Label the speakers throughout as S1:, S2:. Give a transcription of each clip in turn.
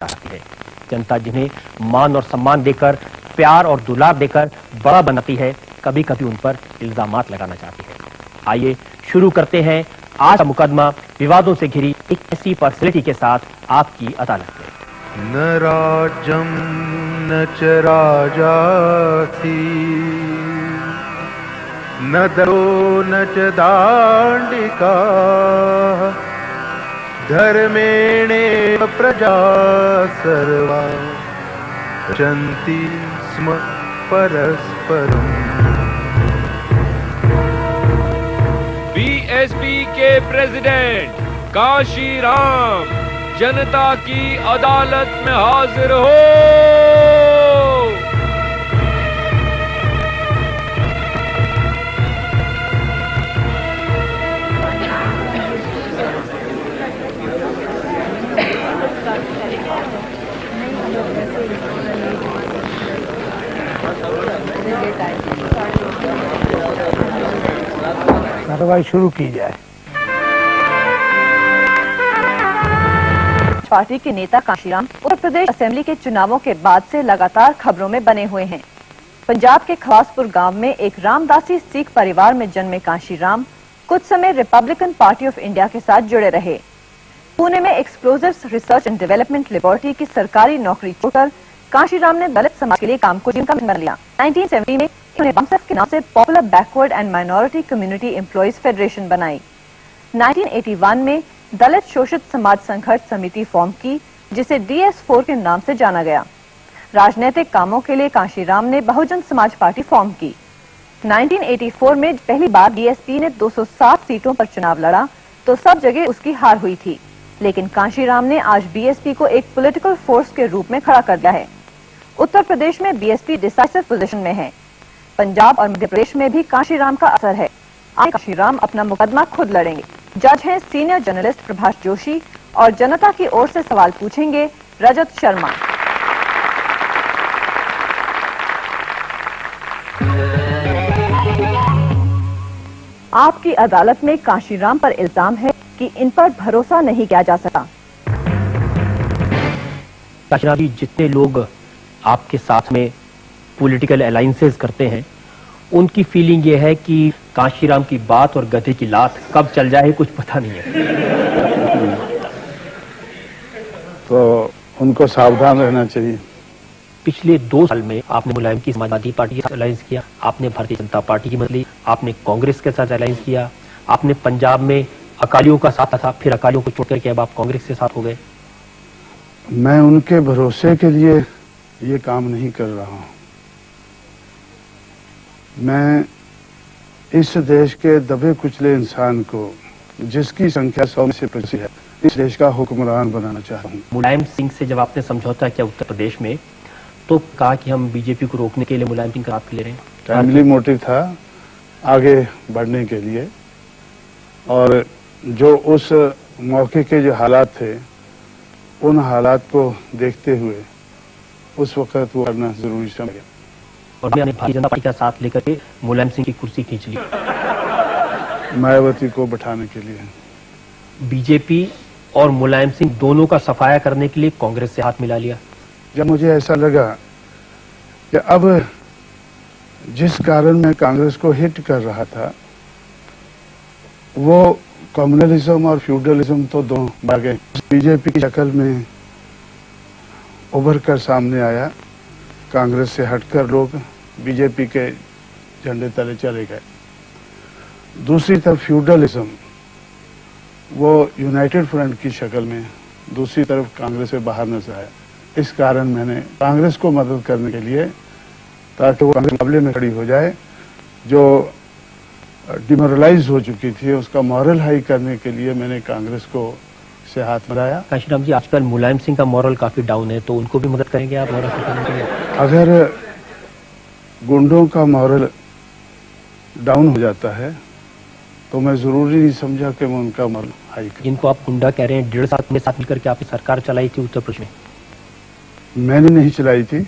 S1: चाहती है। जनता जिन्हें मान और सम्मान देकर, प्यार और दुलार देकर बड़ा बनाती है, कभी कभी उन पर इल्जामात लगाना चाहती है। आइए शुरू करते हैं आज का मुकदमा विवादों से घिरी एक ऐसी पर्सनैलिटी के साथ आपकी अदालत में।
S2: न राज्यम न च राजासी न दरो न च दांडिका धर्मेणेव प्रजा सर्वा रचन्ति स्म परस्परम्।
S3: बीएसपी के प्रेसिडेंट काशीराम जनता की अदालत में हाजिर हो।
S4: कार्रवाई शुरू की जाए।
S5: पार्टी के नेता काशीराम उत्तर प्रदेश असेंबली के चुनावों के बाद से लगातार खबरों में बने हुए हैं। पंजाब के खवासपुर गांव में एक रामदासी सिख परिवार में जन्मे काशीराम कुछ समय रिपब्लिकन पार्टी ऑफ इंडिया के साथ जुड़े रहे। पुणे में explosives research and development laboratory की सरकारी नौकरी छोड़कर काशीराम ने दलित समाज के लिए काम को जिनका बना लिया। 1970 में उन्हें बामसेफ के नाम से popular backward and minority community employees federation बनाई। 1981 में दलित शोषित समाज संघर्ष समिति फॉर्म की, जिसे DS4 के नाम से जाना गया। राजनीतिक कामों के लिए काशीराम ने बहुजन समाज पार्टी फॉर्म की। 1984 में पहली बार BSP ने 207 सीटों पर चुनाव लड़ा तो सब जगह उसकी हार हुई थी, लेकिन काशीराम ने आज BSP को एक पॉलिटिकल फोर्स के रूप में खड़ा कर दिया है। उत्तर प्रदेश में BSP डिसाइसिव पोजीशन में है। पंजाब और मध्य प्रदेश में भी काशीराम का असर है। आज काशीराम अपना मुकदमा खुद लड़ेंगे। जज हैं सीनियर जर्नलिस्ट प्रभाष जोशी और जनता की ओर से सवाल पूछेंगे रजत शर्मा। आपकी अदालत में काशीराम पर इल्जाम है कि इन पर भरोसा नहीं किया जा सका।
S1: काशीराम जी, जितने लोग आपके साथ में पॉलिटिकल अलायंसेस करते हैं, उनकी फीलिंग ये है कि काशीराम की बात और गधे की लात कब चल जाए कुछ पता नहीं है।
S4: तो उनको सावधान रहना चाहिए।
S1: पिछले 2 साल में आपने मुलायम की समाजवादी पार्टी के साथ अलायंस किया, आपने भारतीय जनता पार्टी की मदद ली, आपने कांग्रेस के साथ अलायंस किया, आपने पंजाब में अकालियों का साथ था, फिर अकालियों को छोड़कर के अब आप कांग्रेस के साथ हो गए।
S4: मैं उनके भरोसे के लिए ये काम नहीं कर रहा हूं। मैं इस देश के दबे कुचले इंसान को, जिसकी संख्या 100 में से 25 है, इस देश का हुक्मरान बनाना चाहता हूं।
S1: मुलायम सिंह से जब आपने समझौता किया उत्तर प्रदेश में, तो कहा कि हम बीजेपी को रोकने के लिए मुलायम सिंह का साथ ले रहे हैं।
S4: फैमिली मोटिव था आगे बढ़ने के लिए, और जो उस मौके के जो हालात थे, उन हालात को देखते हुए उस वक्त वो करना जरूरी समझा।
S1: और मैंने भारतीय जनता पार्टी का साथ लेकर के मुलायम सिंह की कुर्सी खींच ली,
S4: मायावती को बैठाने के लिए।
S1: बीजेपी और मुलायम सिंह दोनों का सफाया करने के लिए कांग्रेस से हाथ मिला लिया।
S4: जब मुझे ऐसा लगा कि अब जिस कारण मैं कांग्रेस को हिट कर रहा था, वो कम्युनलिज्म और फ्यूडलिज्म तो दोनों भागे बीजेपी की शक्ल में उभर कर सामने आया। कांग्रेस से हटकर लोग बीजेपी के झंडे तले चले गए। दूसरी तरफ फ्यूडलिज्म, वो यूनाइटेड फ्रंट की शक्ल में दूसरी तरफ कांग्रेस से बाहर नजर आया। इस कारण मैंने कांग्रेस को मदद करने के लिए, ताकि वो कांग्रेस मुकाबले में खड़ी हो जाए, जो डिमोरलाइज हो चुकी थी, उसका मॉरल हाई करने के लिए मैंने कांग्रेस को से हाथ मिलाया।
S1: काशीराम जी, आजकल मुलायम सिंह का मॉरल काफी डाउन है, तो उनको भी मदद करेंगे आप मॉरल करने के लिए?
S4: अगर गुंडों का मॉरल डाउन हो जाता है तो मैं जरूरी नहीं समझा कि मैं उनका मॉरल हाई करूं।
S1: इनको आप गुंडा कह रहे हैं, 1.5 साल में साथ मिलकर के आपने सरकार चलाई थी उत्तर प्रदेश में।
S4: मैंने नहीं चलाई थी,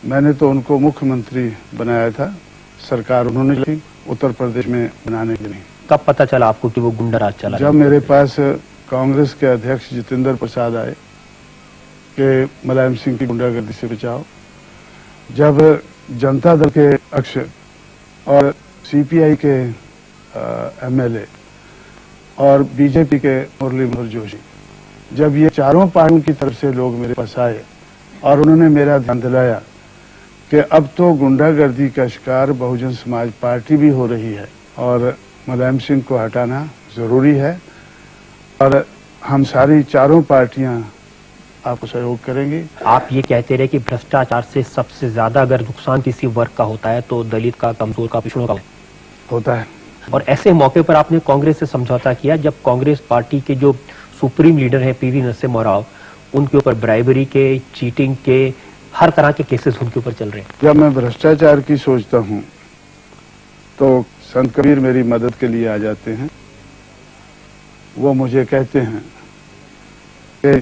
S4: मैंने तो उनको मुख्यमंत्री बनाया था। सरकार उन्होंने चलाई उत्तर प्रदेश में बनाने के लिए।
S1: कब पता चला आपको कि वो गुंडा राज चला?
S4: जब मेरे पास कांग्रेस के अध्यक्ष जितेंद्र प्रसाद आए कि मुलायम सिंह की गुंडागर्दी से बचाओ। जब जनता दल के अक्ष और सीपीआई के एमएलए और बीजेपी के मुरली मनोहर जोशी, जब ये चारों पार्टियों की तरफ से लोग मेरे पास आए और उन्होंने मेरा ध्यान दिलाया कि अब तो गुंडागर्दी का शिकार बहुजन समाज पार्टी भी हो रही है और मुलायम सिंह को हटाना जरूरी है और हम सारी चारों पार्टियां आपको सहयोग करेंगी।
S1: आप ये कहते रहे कि भ्रष्टाचार से सबसे ज्यादा अगर नुकसान किसी वर्ग का होता है तो दलित का, कमजोर का, पिछड़ों का
S4: होता है।
S1: और ऐसे मौके पर आपने कांग्रेस से समझौता किया जब कांग्रेस पार्टी के जो सुप्रीम लीडर हैं पीवी नरसिम्हा राव, उनके ऊपर ब्राइबरी के, चीटिंग के, हर तरह के केसेस उनके ऊपर चल रहे हैं।
S4: जब मैं भ्रष्टाचार की सोचता हूं तो संत कबीर मेरी मदद के लिए आ जाते हैं। वो मुझे कहते हैं कि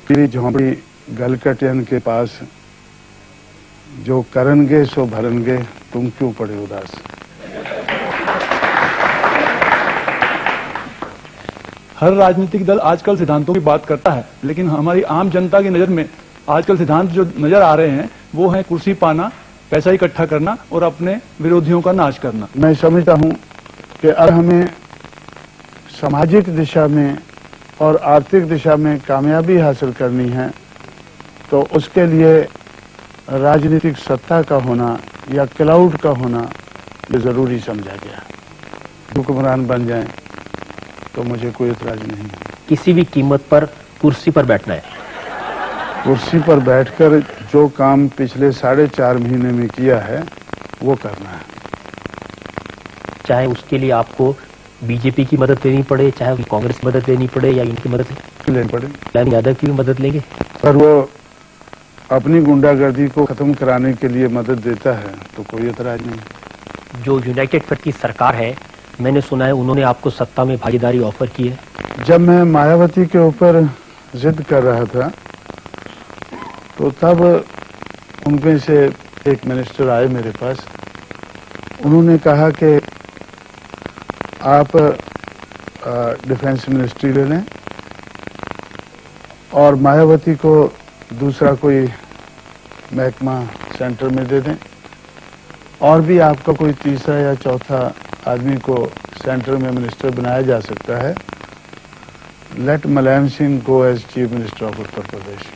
S4: तेरी झोंपड़ी गलकटियन के पास, जो करनगे सो भरनगे, तुम क्यों पड़े उदास।
S6: हर राजनीतिक दल आजकल सिद्धांतों की बात करता है, लेकिन हमारी आम जनता की नजर में आजकल सिद्धांत जो नजर आ रहे हैं वो है कुर्सी पाना, पैसा इकट्ठा करना और अपने विरोधियों का नाश करना।
S4: मैं समझता हूं कि अब हमें सामाजिक दिशा में और आर्थिक दिशा में कामयाबी हासिल करनी है तो उसके लिए राजनीतिक सत्ता का होना या क्लाउड का होना ये जरूरी समझा गया। हुक्मरान बन जाएं तो मुझे कोई एतराज नहीं है।
S1: किसी भी कीमत पर कुर्सी पर बैठना है।
S4: कुर्सी पर बैठकर जो काम पिछले 4.5 महीने में किया है वो करना है।
S1: चाहे उसके लिए आपको बीजेपी की मदद लेनी पड़े, चाहे कांग्रेस की मदद लेनी पड़े या इनकी मदद
S4: लेनी पड़े,
S1: लालू यादव की भी मदद लेंगे।
S4: पर वो अपनी गुंडागर्दी को खत्म कराने के लिए मदद देता है तो कोई एतराज नहीं।
S1: जो यूनाइटेड फ्रंट की सरकार है, मैंने सुना है उन्होंने आपको सत्ता में भागीदारी ऑफर की है।
S4: जब मैं मायावती के ऊपर जिद कर रहा था तो तब उनमें से एक मिनिस्टर आए मेरे पास। उन्होंने कहा कि आप डिफेंस मिनिस्ट्री ले लें और मायावती को दूसरा कोई महकमा सेंटर में दे दें और भी आपका कोई तीसरा या चौथा आदमी को सेंटर में मिनिस्टर बनाया जा सकता है। Let Mulayam Singh go as chief minister of Uttar Pradesh.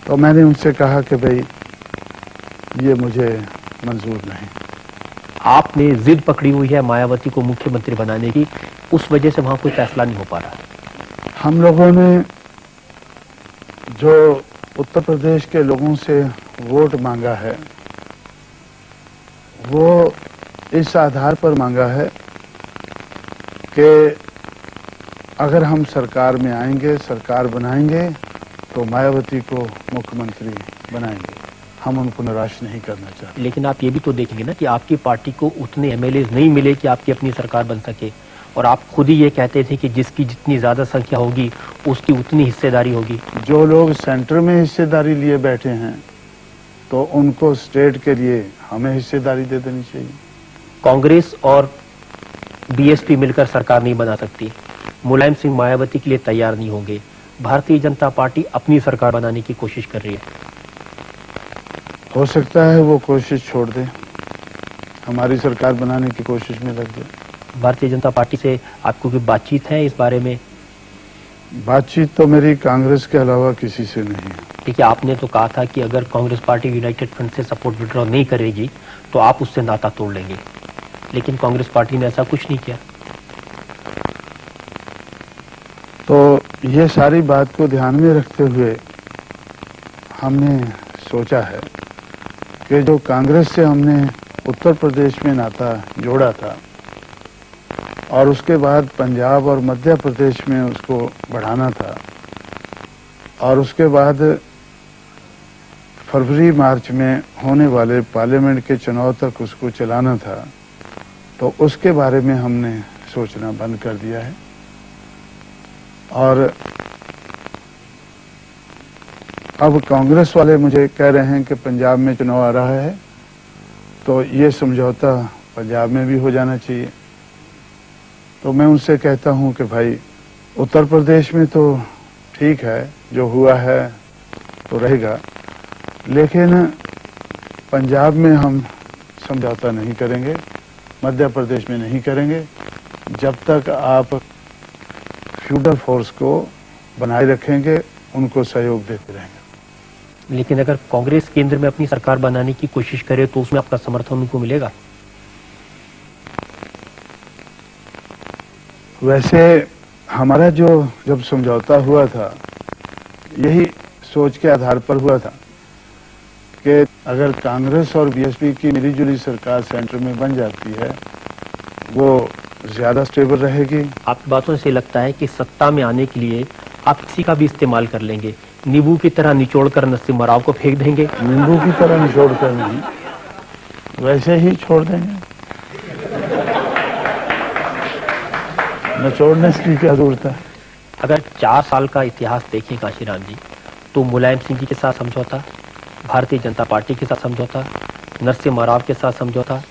S4: तो मैंने उनसे कहा कि भाई ये मुझे मंजूर नहीं।
S1: आपने जिद पकड़ी हुई है मायावती को मुख्यमंत्री बनाने की, उस वजह से वहां कोई फैसला नहीं हो पा रहा।
S4: हम लोगों ने जो उत्तर प्रदेश के लोगों से वोट मांगा है वो इस आधार पर मांगा है कि अगर हम सरकार में आएंगे, सरकार बनाएंगे तो मायावती को मुख्यमंत्री बनाएंगे। हम उनको निराश नहीं करना चाहते।
S1: लेकिन आप ये भी तो देखेंगे ना कि आपकी पार्टी को उतने एमएलए नहीं मिले कि आपकी अपनी सरकार बन सके, और आप खुद ही ये कहते थे कि जिसकी जितनी ज्यादा संख्या होगी उसकी उतनी हिस्सेदारी होगी।
S4: जो लोग सेंटर में हिस्सेदारी लिए बैठे हैं तो उनको स्टेट के लिए हमें हिस्सेदारी दे देनी चाहिए।
S1: कांग्रेस और बीएसपी मिलकर सरकार नहीं बना सकती। मुलायम सिंह मायावती के लिए तैयार नहीं होंगे। भारतीय जनता पार्टी अपनी सरकार बनाने की कोशिश कर रही है।
S4: हो सकता है वो कोशिश छोड़ दे, हमारी सरकार बनाने की कोशिश में लग जाए।
S1: भारतीय जनता पार्टी से आपको कोई बातचीत है इस बारे में?
S4: बातचीत तो मेरी कांग्रेस के अलावा किसी से नहीं है।
S1: देखिए, आपने तो कहा था कि अगर कांग्रेस पार्टी यूनाइटेड फ्रंट से सपोर्ट विड्रॉ नहीं करेगी तो आप उससे नाता तोड़ लेंगे, लेकिन कांग्रेस पार्टी ने ऐसा कुछ नहीं किया।
S4: तो ये सारी बात को ध्यान में रखते हुए हमने सोचा है कि जो कांग्रेस से हमने उत्तर प्रदेश में नाता जोड़ा था और उसके बाद पंजाब और मध्य प्रदेश में उसको बढ़ाना था और उसके बाद फरवरी मार्च में होने वाले पार्लियामेंट के चुनाव तक उसको चलाना था, तो उसके बारे में हमने सोचना बंद कर दिया है। और अब कांग्रेस वाले मुझे कह रहे हैं कि पंजाब में चुनाव आ रहा है तो ये समझौता पंजाब में भी हो जाना चाहिए। तो मैं उनसे कहता हूं कि भाई उत्तर प्रदेश में तो ठीक है, जो हुआ है तो रहेगा, लेकिन पंजाब में हम समझौता नहीं करेंगे, मध्य प्रदेश में नहीं करेंगे, जब तक आप फ्यूडल फोर्स को बनाए रखेंगे, उनको सहयोग देते रहेंगे।
S1: लेकिन अगर कांग्रेस केंद्र में अपनी सरकार बनाने की कोशिश करे तो उसमें आपका समर्थन उनको मिलेगा?
S4: वैसे हमारा जो जब समझौता हुआ था, यही सोच के आधार पर हुआ था कि अगर कांग्रेस और बीएसपी की मिलीजुली सरकार सेंटर में बन जाती है, वो ज्यादा स्टेबल रहेगी।
S1: आपकी बातों से लगता है कि सत्ता में आने के लिए आप किसी का भी इस्तेमाल कर लेंगे, नींबू की तरह निचोड़कर नसीम राव को फेंक देंगे?
S4: नींबू की तरह निचोड़ कर नहीं, वैसे ही छोड़ देंगे। निचोड़ने की क्या जरूरत है?
S1: अगर 4 साल का इतिहास देखें काशीराम जी, तो मुलायम सिंह जी के साथ समझौता, भारतीय जनता पार्टी के साथ समझौता, नरसिम्हा राव के साथ समझौता,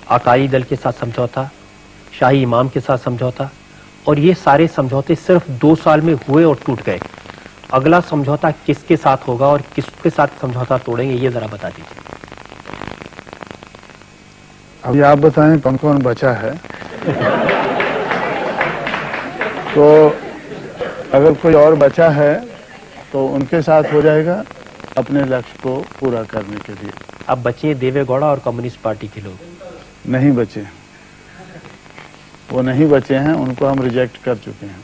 S1: अकाली दल के साथ समझौता, शाही इमाम के साथ समझौता, और ये सारे समझौते सिर्फ 2 साल में हुए और टूट गए। अगला समझौता किसके साथ होगा और किसके साथ समझौता तोड़ेंगे, ये जरा बता दीजिए।
S4: अभी आप बताएं कौन कौन बचा है। तो अगर कोई और बचा है तो उनके साथ हो जाएगा, अपने लक्ष्य को पूरा करने के लिए।
S1: अब बचे देवेगौड़ा और कम्युनिस्ट पार्टी के लोग?
S4: नहीं बचे, वो नहीं बचे हैं, उनको हम रिजेक्ट कर चुके हैं।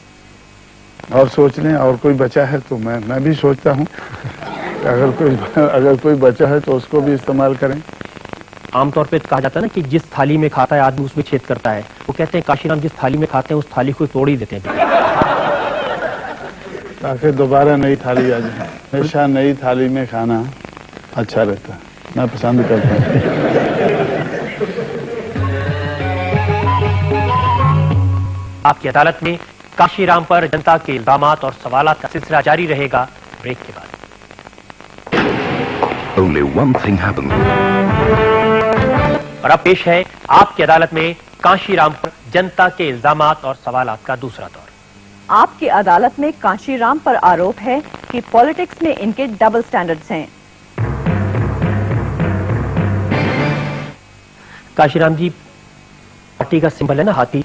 S4: और सोच लें, और कोई बचा है तो मैं भी सोचता हूं अगर कोई बचा है तो उसको भी इस्तेमाल करें।
S1: आमतौर पे कहा जाता है ना कि जिस थाली में खाता है आदमी उसमें छेद करता है। वो कहते हैं काशीराम जिस थाली में खाते हैं उस थाली को तोड़ ही देते हैं,
S4: ताकि दोबारा नई थाली आ जाए। हमेशा नई थाली में खाना अच्छा रहता है, मैं पसंद करता हूँ।
S1: आपकी अदालत में काशीराम पर जनता के इल्जामात और सवालात का सिलसिला जारी रहेगा ब्रेक के बाद।
S7: Only one thing happened.
S1: और अब पेश है आपकी अदालत में काशीराम पर जनता के इल्जामात और सवालात का दूसरा दौर।
S5: आपकी अदालत में काशीराम पर आरोप है कि पॉलिटिक्स में इनके डबल स्टैंडर्ड्स हैं।
S1: काशीराम जी, पार्टी का सिंबल है ना हाथी,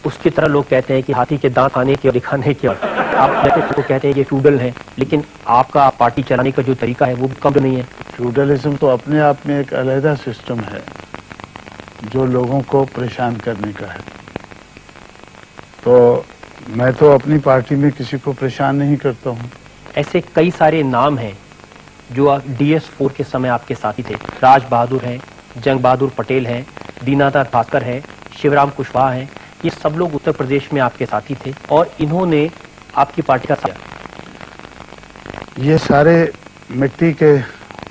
S1: उसकी तरह लोग कहते हैं कि हाथी के दांत आने के और दिखाने के, आप कहते हैं कि फ्यूडल है, लेकिन आपका पार्टी चलाने का जो तरीका है वो भी कम नहीं है।
S4: फ्यूडलिज्म तो अपने आप में एक अलग सिस्टम है जो लोगों को परेशान करने का है। तो मैं तो अपनी पार्टी में किसी को परेशान नहीं करता हूँ।
S1: ऐसे कई सारे नाम हैं जो DS4 के समय आपके साथी थे। राज बहादुर हैं, जंग बहादुर पटेल हैं, दीनानाथ भास्कर हैं, शिवराम कुशवाहा हैं। ये सब लोग उत्तर प्रदेश में आपके साथी थे और इन्होंने आपकी पार्टी का किया।
S4: ये सारे मिट्टी के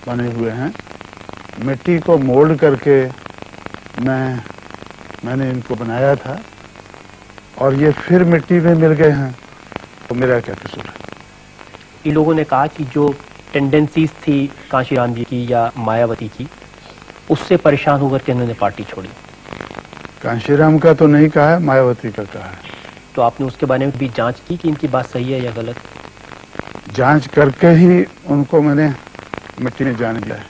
S4: बने हुए हैं, मिट्टी को मोल्ड करके मैंने इनको बनाया था और ये फिर मिट्टी में मिल गए हैं, तो मेरा क्या कसूर है?
S1: इन लोगों ने कहा कि जो टेंडेंसीज थी काशीराम जी की या मायावती की, उससे परेशान होकर के उन्होंने पार्टी छोड़ी।
S4: कांशीराम का तो नहीं कहा है, मायावती का कहा है।
S1: तो आपने उसके बारे में भी जांच की कि इनकी बात सही है या गलत?
S4: जांच करके ही उनको मैंने मिट्टी में जाने दिया है।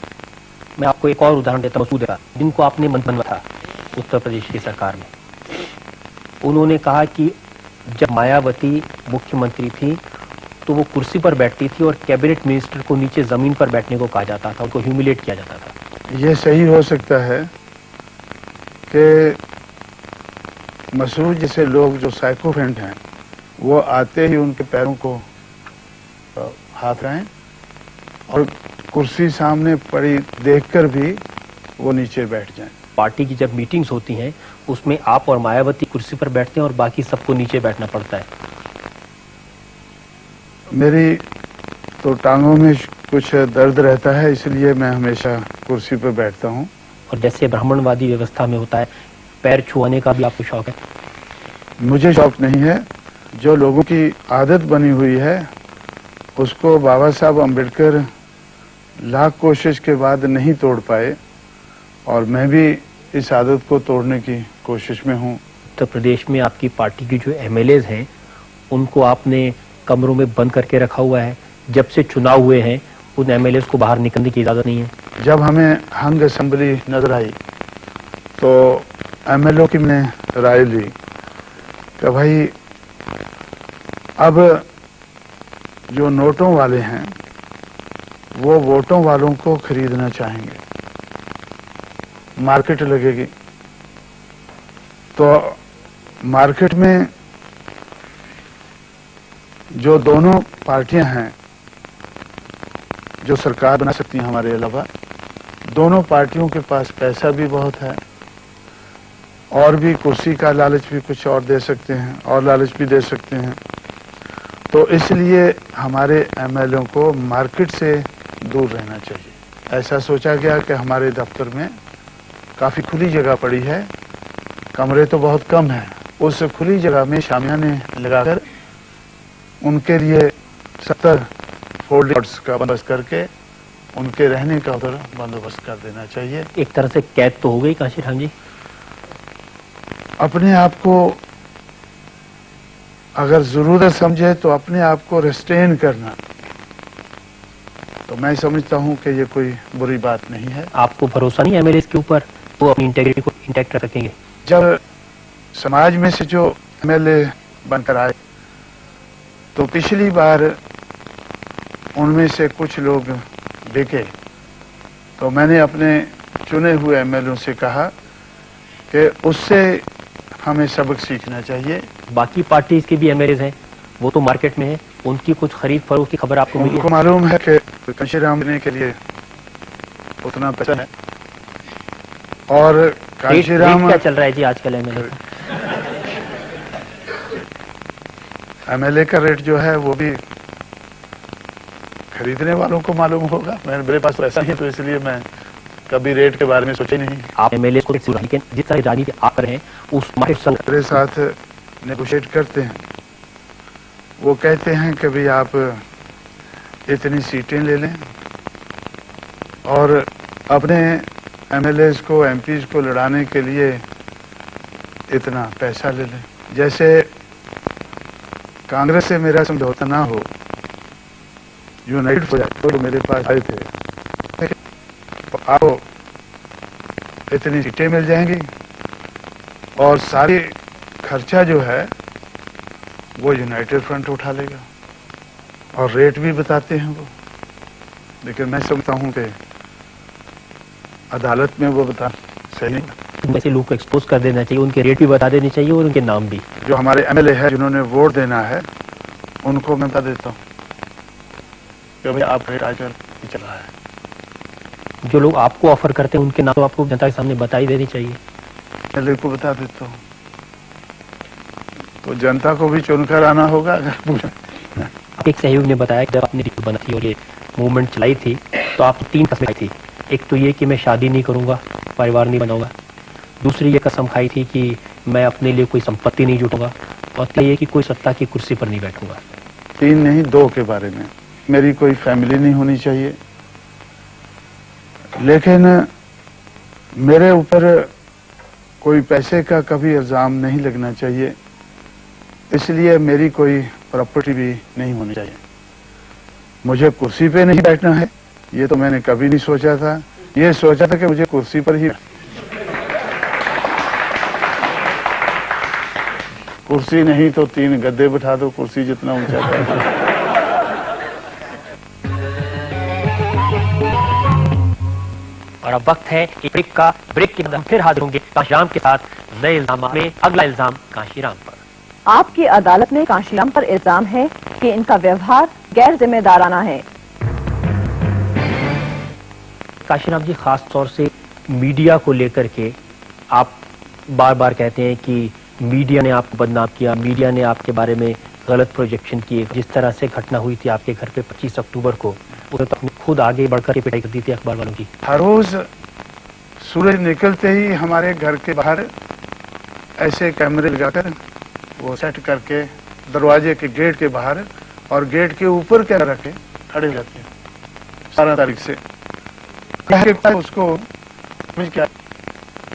S1: मैं आपको एक और उदाहरण देता हूँ, जिनको आपने मंत्री बनवा था उत्तर प्रदेश की सरकार में। उन्होंने कहा कि जब मायावती मुख्यमंत्री थी तो वो कुर्सी पर बैठती थी और कैबिनेट मिनिस्टर को नीचे जमीन पर बैठने को कहा जाता था, उनको ह्यूमिलेट किया जाता था।
S4: ये सही हो सकता है कि मसूद जैसे लोग जो साइकोफेंट हैं वो आते ही उनके पैरों को हाथ आए और कुर्सी सामने पड़ी देखकर भी वो नीचे बैठ जाएं।
S1: पार्टी की जब मीटिंग्स होती हैं उसमें आप और मायावती कुर्सी पर बैठते हैं और बाकी सबको नीचे बैठना पड़ता है।
S4: मेरी तो टांगों में कुछ दर्द रहता है, इसलिए मैं हमेशा कुर्सी पर बैठता हूँ।
S1: और जैसे ब्राह्मणवादी व्यवस्था में होता है, पैर छुआने का भी आपको शौक है?
S4: मुझे शौक नहीं है, जो लोगों की आदत बनी हुई है उसको बाबा साहब अम्बेडकर लाख कोशिश के बाद नहीं तोड़ पाए और मैं भी इस आदत को तोड़ने की कोशिश में हूँ।
S1: उत्तर प्रदेश में आपकी पार्टी की जो MLAs हैं उनको आपने कमरों में बंद करके रखा हुआ है। जब से चुनाव हुए हैं उन एमएलए को बाहर निकलने की इजाजत नहीं है।
S4: जब हमें हंग असेंबली नजर आई तो एमएलए की मैंने राय ली कि भाई अब जो नोटों वाले हैं वो वोटों वालों को खरीदना चाहेंगे, मार्केट लगेगी। तो मार्केट में जो दोनों पार्टियां हैं जो सरकार बना सकती हैं हमारे अलावा, दोनों पार्टियों के पास पैसा भी बहुत है और भी कुर्सी का लालच भी कुछ और दे सकते हैं और लालच भी दे सकते हैं। तो इसलिए हमारे एमएलए को मार्केट से दूर रहना चाहिए। ऐसा सोचा गया कि हमारे दफ्तर में काफी खुली जगह पड़ी है, कमरे तो बहुत कम है, उस खुली जगह में शामियाने लगाकर उनके लिए 70 फोल्डिंग्स का बंदोबस्त करके उनके रहने का उधर बंदोबस्त कर देना चाहिए।
S1: एक तरह से कैद तो हो गई कांशीराम जी।
S4: अपने आप को अगर जरूरत समझे तो अपने आप को रिस्ट्रेन करना, तो मैं समझता हूं कि ये कोई बुरी बात नहीं है।
S1: आपको भरोसा नहीं एमएलए के ऊपर वो अपनी इंटेग्रिटी को इंटैक्ट रख सकेंगे?
S4: जब समाज में से जो एमएलए बनकर आए तो पिछली बार उनमें से कुछ लोग बिके, तो मैंने अपने चुने हुए एमएलए से कहा कि उससे हमें सबक सीखना चाहिए।
S1: बाकी पार्टीज के भी एमएलए हैं, वो तो मार्केट में है, उनकी कुछ खरीद फरोख्त की खबर आपको मिली?
S4: उनको मालूम है कि कांशीराम देने के लिए उतना पैसा है और कांशीराम
S1: क्या चल रहा है जी आजकल एमएलए?
S4: एमएलए का रेट जो है वो भी खरीदने वालों को मालूम होगा। मेरे पास पैसा नहीं है तो इसलिए मैं कभी रेट के बारे में सोचा ही नहीं।
S1: आप एमएलए को जिस तरह राजनीति आप कर रहे हैं उस
S4: मेरे साथ नेगोशिएट करते हैं, वो कहते हैं कि भाई आप इतनी सीटें ले लें और अपने एमएलए को एमपीज को लड़ाने के लिए इतना पैसा ले लें। जैसे कांग्रेस से मेरा समझौता ना हो, यूनाइटेड हो जाए, तो मेरे पास आए थे तो आपको इतनी सीटें मिल जाएंगी और सारी खर्चा जो है वो यूनाइटेड फ्रंट उठा लेगा और रेट भी बताते हैं वो। लेकिन मैं समझता हूं कि अदालत में वो बता सही नहीं।
S1: ऐसे लोग को एक्सपोज कर देना चाहिए, उनके रेट भी बता देने चाहिए और उनके नाम भी।
S4: जो हमारे एमएलए है जिन्होंने वोट देना है उनको मैं बता देता हूँ कि भाई आप रेट आजकल चला है।
S1: जो लोग आपको ऑफर करते हैं उनके नाम तो आपको जनता के सामने बता ही देनी चाहिए।
S4: एमएलए को बता देता हूँ तो जनता को भी चुनकर आना होगा। अगर
S1: एक सहयोग ने बताया कि जब आपने टीवी बना थी और ये मूवमेंट चलाई थी तो आप 3 कसमें खाई थी। एक तो ये कि मैं शादी नहीं करूंगा, परिवार नहीं बनाऊंगा। दूसरी ये कसम खाई थी कि मैं अपने लिए कोई संपत्ति नहीं जुटाऊंगा और तीसरी ये कि कोई सत्ता की कुर्सी पर नहीं बैठूंगा।
S4: 3 नहीं 2 के बारे में, मेरी कोई फैमिली नहीं होनी चाहिए, लेकिन मेरे ऊपर कोई पैसे का कभी इल्जाम नहीं लगना चाहिए, इसलिए मेरी कोई प्रॉपर्टी भी नहीं होनी चाहिए। मुझे कुर्सी पे नहीं बैठना है ये तो मैंने कभी नहीं सोचा था। ये सोचा था कि मुझे कुर्सी पर ही, कुर्सी नहीं तो 3 गद्दे बिठा दो, कुर्सी जितना ऊंचा था।
S1: और अब वक्त है एक ब्रेक का। ब्रेक के बाद हम फिर हाजिर होंगे कांशीराम के साथ नए इल्जाम में। अगला इल्जाम कांशीराम पर।
S5: आपकी अदालत में कांशीराम पर इल्जाम है कि इनका व्यवहार गैर जिम्मेदाराना है।
S1: कांशीराम जी, खास तौर से मीडिया को लेकर के आप बार बार कहते हैं कि मीडिया ने आपको बदनाम किया, मीडिया ने आपके बारे में गलत प्रोजेक्शन किए। जिस तरह से घटना हुई थी आपके घर पे 25 अक्टूबर को, उसे तो खुद आगे बढ़कर पिटाई कर दी थी अखबार वालों की।
S4: हर रोज सूरज निकलते ही हमारे घर के बाहर ऐसे कैमरे लगाकर वो सेट करके दरवाजे के गेट के बाहर और गेट के ऊपर कैमरा रखे खड़े हो जाते हैं 17 तारीख से। उसको क्या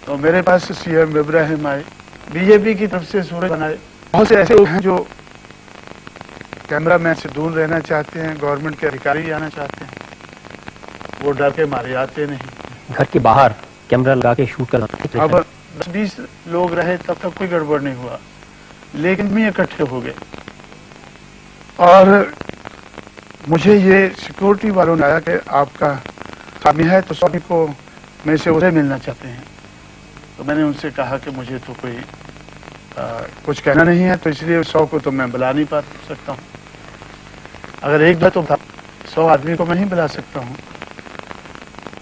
S4: तो मेरे पास सीएम इब्राहिम आए, बीजेपी की तरफ से सूरज बनाए, बहुत से ऐसे लोग हैं जो कैमरामैन से दूर रहना चाहते हैं, गवर्नमेंट के अधिकारी आना चाहते हैं, वो डर के मारे आते नहीं।
S1: घर के बाहर कैमरा लगा के शूट करना।
S4: अब 10-20 लोग रहे तब तक कोई गड़बड़ नहीं हुआ, लेकिन भी इकट्ठे हो गए और मुझे ये सिक्योरिटी वालों ने आया कि आपका खामी है तो सभी को में से उसे मिलना चाहते हैं। तो मैंने उनसे कहा कि मुझे तो कोई कुछ कहना नहीं है, तो इसलिए 100 को तो मैं बुला नहीं पा सकता हूँ। अगर एक बार तो 100 आदमी को मैं नहीं बुला सकता हूँ।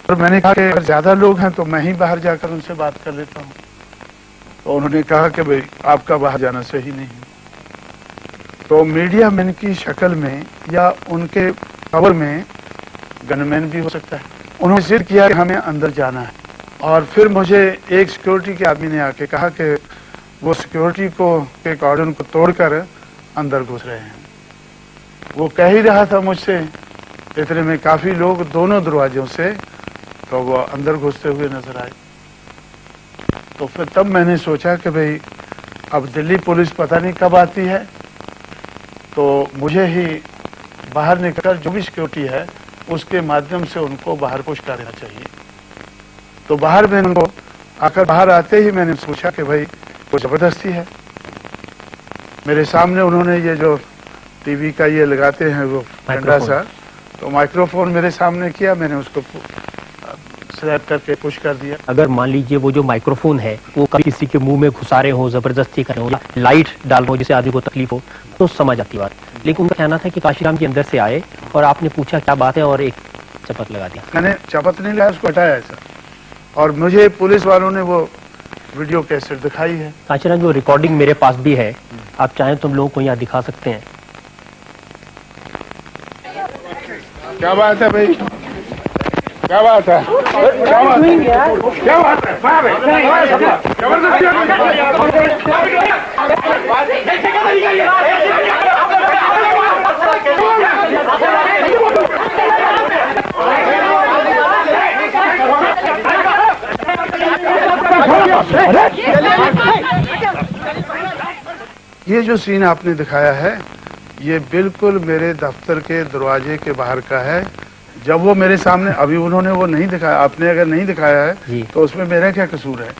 S4: और मैंने कहा कि अगर ज्यादा लोग हैं तो मैं ही बाहर जाकर उनसे बात कर लेता हूँ। तो उन्होंने कहा कि भाई आपका बाहर जाना सही नहीं है। तो मीडिया मैन की शक्ल में या उनके खबर में गनमैन भी हो सकता है। उन्होंने जिद किया कि हमें अंदर जाना है और फिर मुझे एक सिक्योरिटी के आदमी ने आके कहा कि वो सिक्योरिटी को के कॉर्डन को तोड़कर अंदर घुस रहे हैं। वो कह ही रहा था मुझसे, इतने में काफी लोग दोनों दरवाजों से तो वो अंदर घुसते हुए नजर आए। तो फिर तब मैंने सोचा कि भाई अब दिल्ली पुलिस पता नहीं कब आती है, तो मुझे ही बाहर निकलकर जो भी सिक्योरिटी है उसके माध्यम से उनको बाहर पुश कर देना चाहिए। तो बाहर मैंने उनको आकर बाहर आते ही मैंने पूछा कि भाई वो जबरदस्ती है। मेरे सामने उन्होंने ये जो टीवी का ये लगाते हैं वो ठंडा सा, तो माइक्रोफोन मेरे सामने किया, मैंने उसको स्लैप करके पुश कर दिया।
S1: अगर मान लीजिए वो जो माइक्रोफोन है वो कभी किसी के मुंह में घुसारे हो, जबरदस्ती कर रहे हो या लाइट डाल हो जिससे आदमी को तकलीफ हो तो समझ आती बात, लेकिन उनका कहना था कि काशीराम जी अंदर से आए और आपने पूछा क्या बात है और एक चपत लगा दी।
S4: मैंने चपत नहीं लगाया, उसको हटाया ऐसा, और मुझे पुलिस वालों ने वो वीडियो कैसेट दिखाई है।
S1: काशीराम जो रिकॉर्डिंग मेरे पास भी है, आप चाहें तुम लोगों को यहाँ दिखा सकते हैं।
S4: क्या बात है भाई, क्या बात है, क्या बात है, क्या बात ये जो सीन आपने दिखाया है ये बिल्कुल मेरे दफ्तर के दरवाजे के बाहर का है। जब वो मेरे सामने, अभी उन्होंने वो नहीं दिखाया, आपने अगर नहीं दिखाया है तो उसमें मेरा क्या कसूर है?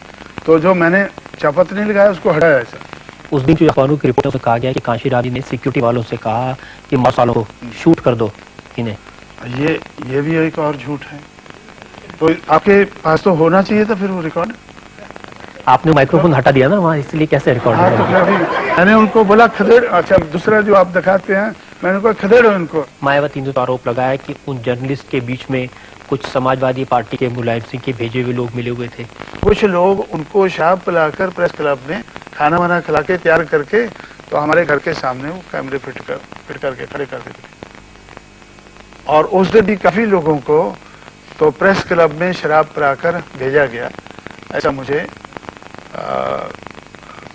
S4: तो जो मैंने चपत नहीं लगाया उसको हटाया ऐसा।
S1: उस दिन जो अखबारों की रिपोर्टों से कहा गया कि काशीराम जी ने सिक्योरिटी वालों से कहा कि मसालों को शूट कर दो इन्हें,
S4: ये भी एक और झूठ है। तो आपके पास तो होना चाहिए था फिर वो रिकॉर्ड।
S1: आपने माइक्रोफोन हटा दिया ना वहाँ, इसलिए कैसे रिकॉर्ड
S4: हाँ, तो मैंने उनको बोला खदेड़। अच्छा, दूसरा जो आप दिखाते हैं मैंने कहा खदेड़ो इनको।
S1: मायावती ने तो आरोप लगाया कि उन जर्नलिस्ट के बीच में कुछ समाजवादी पार्टी के मुलायम सिंह के भेजे हुए लोग मिले हुए थे।
S4: कुछ लोग उनको शराब पिलाकर प्रेस क्लब में खाना वाना खिला के तैयार करके तो हमारे घर के सामने वो कैमरे फिट करके खड़े कर देते। और उस दिन भी काफी लोगों को तो प्रेस क्लब में शराब पिलाकर भेजा गया, ऐसा मुझे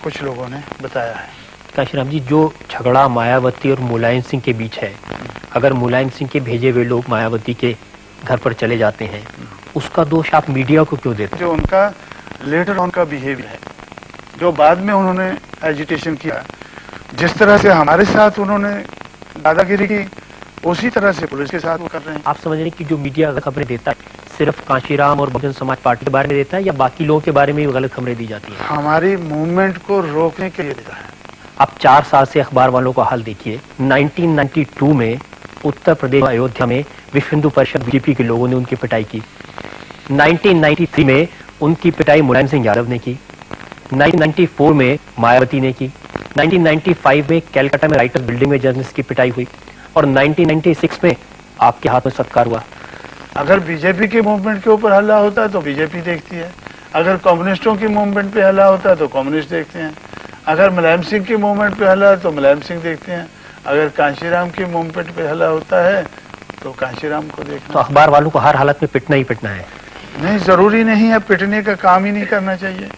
S4: कुछ लोगों ने बताया है।
S1: काशीराम जी, जो झगड़ा मायावती और मुलायम सिंह के बीच है, अगर मुलायम सिंह के भेजे हुए लोग मायावती के घर पर चले जाते हैं, उसका दोष आप मीडिया को क्यों देते हैं?
S4: जो उनका लेटर ऑन का बिहेवियर है, जो बाद में उन्होंने एजिटेशन किया, जिस तरह से हमारे साथ उन्होंने दादागिरी की, उसी तरह से पुलिस के साथ वो कर रहे हैं।
S1: आप समझ रहे हैं कि जो मीडिया खबरें देता है सिर्फ काशीराम और बहुजन समाज पार्टी के बारे में देता है या बाकी लोगों के बारे में भी गलत खबरें दी जाती है?
S4: हमारी मूवमेंट को रोकने के लिए देता है।
S1: आप 4 साल से अखबार वालों का हाल देखिए। 1992 में उत्तर प्रदेश अयोध्या में विश्व हिंदू परिषद बीजेपी के लोगों ने उनकी पिटाई की। 1993 में उनकी पिटाई मुलायम सिंह यादव ने की। 1994 में मायावती ने की। 1995 में कैलकाटा में राइटर्स बिल्डिंग में जर्नलिस्ट की पिटाई हुई और 1996 में आपके हाथ में सत्कार हुआ।
S4: अगर बीजेपी के मूवमेंट के ऊपर हल्ला होता है तो बीजेपी देखती है, अगर कम्युनिस्टों की मूवमेंट पे हल्ला होता है तो कम्युनिस्ट देखते हैं, अगर मुलायम सिंह की मूवमेंट पे हल्ला है तो मुलायम सिंह देखते हैं, अगर कांशीराम की मूवमेंट पे हल्ला होता है तो कांशीराम को देखते।
S1: तो अखबार वालों को हर हालत में पिटना ही पिटना है?
S4: नहीं, जरूरी नहीं है, पिटने का काम ही नहीं करना चाहिए।